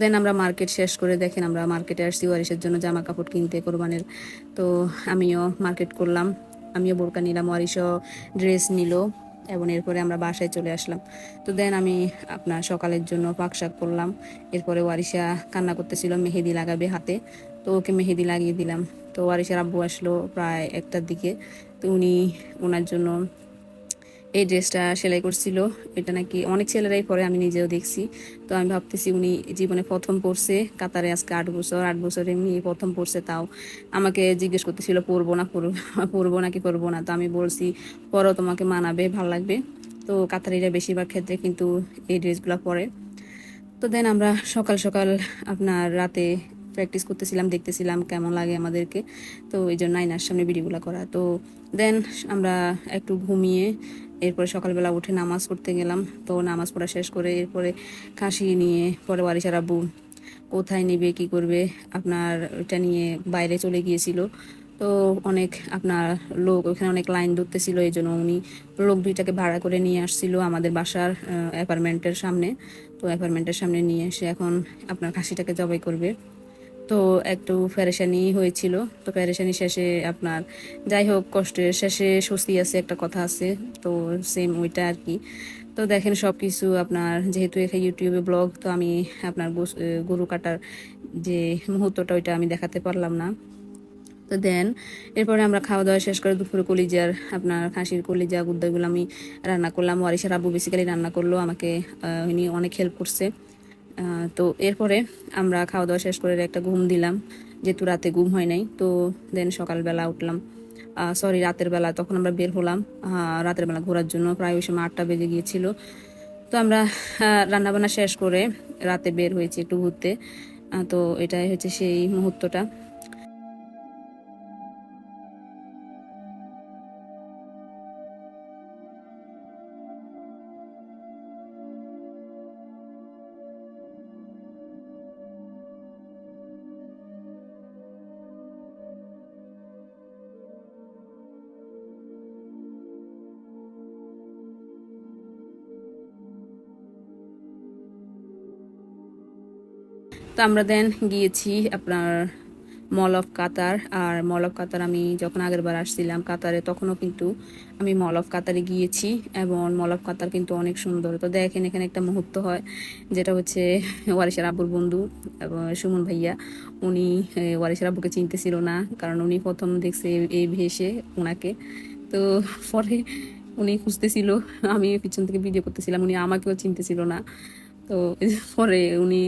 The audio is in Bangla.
দেন আমরা মার্কেট শেষ করে দেখেন আমরা মার্কেটে আসছি ওয়ারিশের জন্য জামা কাপড় কিনতে কোরবানির। তো আমিও মার্কেট করলাম, আমিও বোরকা নিলাম, ওয়ারিশও ড্রেস নিল এবং এরপরে আমরা বাসায় চলে আসলাম। তো দেন আমি আপনার সকালের জন্য পাক শাক করলাম। এরপরে ওয়ারিশা কান্না করতেছিল, মেহেদি লাগাবে হাতে, তো ওকে মেহেদি লাগিয়ে দিলাম। তো ওয়ারিশার আব্বু আসলো প্রায় 1টার দিকে, তো উনি ওনার জন্য এই ড্রেসটা সেলাই করছিল। এটা নাকি অনেক ছেলেরাই পরে, আমি নিজেও দেখছি। তো আমি ভাবতেছি উনি জীবনে প্রথম পড়ছে কাতারে, আজকে 8 বছর এমনি প্রথম পড়ছে। তাও আমাকে জিজ্ঞেস করতেছিল পরবো নাকি পরবো না। তো আমি বলছি পরো, তোমাকে মানাবে, ভাল লাগবে। তো কাতারিরা বেশিরভাগ ক্ষেত্রে কিন্তু এই ড্রেসগুলো পরে। তো দেন আমরা সকাল সকাল আপনার রাতে প্র্যাকটিস করতেছিলাম, দেখতেছিলাম কেমন লাগে আমাদেরকে। তো এই জন্য আয়নার সামনে ভিডিওগুলো করা। তো দেন আমরা একটু ঘুমিয়ে এরপরে সকালবেলা উঠে নামাজ পড়তে গেলাম। তো নামাজ পড়া শেষ করে এরপরে কাশি নিয়ে পরে ওয়ারিশার আব্বু কোথায় নেবে কি করবে আপনার এটা নিয়ে বাইরে চলে গিয়েছিল। তো অনেক আপনার লোক ওখানে, অনেক লাইন ধরতেছিল, এই জন্য উনি লোক 2টাকে ভাড়া করে নিয়ে আসছিল আমাদের বাসার অ্যাপার্টমেন্টের সামনে। তো অ্যাপার্টমেন্টের সামনে নিয়ে এসে এখন আপনার খাসিটাকে জবাই করবে। তো একটু পেরেশানি হয়েছিল। তো পেরেশানি শেষে আপনার যাই হোক, কষ্টের শেষে স্বস্তি আছে একটা কথা আছে। তো সেম ওইটা আর কি। তো দেখেন সব কিছু আপনার, যেহেতু এখানে ইউটিউবে ব্লগ, তো আমি আপনার গরু কাটার যে মুহূর্তটা ওইটা আমি দেখাতে পারলাম না। তো দেন এরপরে আমরা খাওয়া দাওয়া শেষ করে দুপুরে কলিজার আপনার খাসির কলিজা গুদ্দাগুলো আমি রান্না করলাম। ওয়ারিশার আব্বু বেসিক্যালি রান্না করলো, আমাকে উনি অনেক হেল্প করছে। তো এরপরে আমরা খাওয়া দাওয়া শেষ করে একটা ঘুম দিলাম, যেহেতু রাতে ঘুম হয় নাই। তো দেন সকালবেলা উঠলাম, সরি রাতের বেলা, তখন আমরা বের হলাম রাতের বেলা ঘোরার জন্য। প্রায় ওই সময় 8টা বেজে গিয়েছিল। তো আমরা রান্নাবান্না শেষ করে রাতে বের হয়েছি একটু ঘুরতে। তো এটাই হচ্ছে সেই মুহূর্তটা। তো আমরা দেন গিয়েছি আপনার মল of Qatar. R mall of কাতার আমি যখন আগের বার আসছিলাম কাতারে, তখনও কিন্তু আমি মল অফ কাতারে গিয়েছি, এবং মল অফ কাতার কিন্তু অনেক সুন্দর। তো দেখেন এখানে একটা মুহূর্ত হয়, যেটা হচ্ছে ওয়ারিশার আব্বুর বন্ধু এবং সুমন ভাইয়া, উনি ওয়ারিশার আব্বুকে চিনতেছিল না, কারণ উনি প্রথম দেখছে এই ভেসে ওনাকে। তো পরে উনি খুঁজতেছিল, আমি পিছন থেকে ভিডিও করতেছিলাম, উনি আমাকেও চিনতেছিল না। তো পরে উনি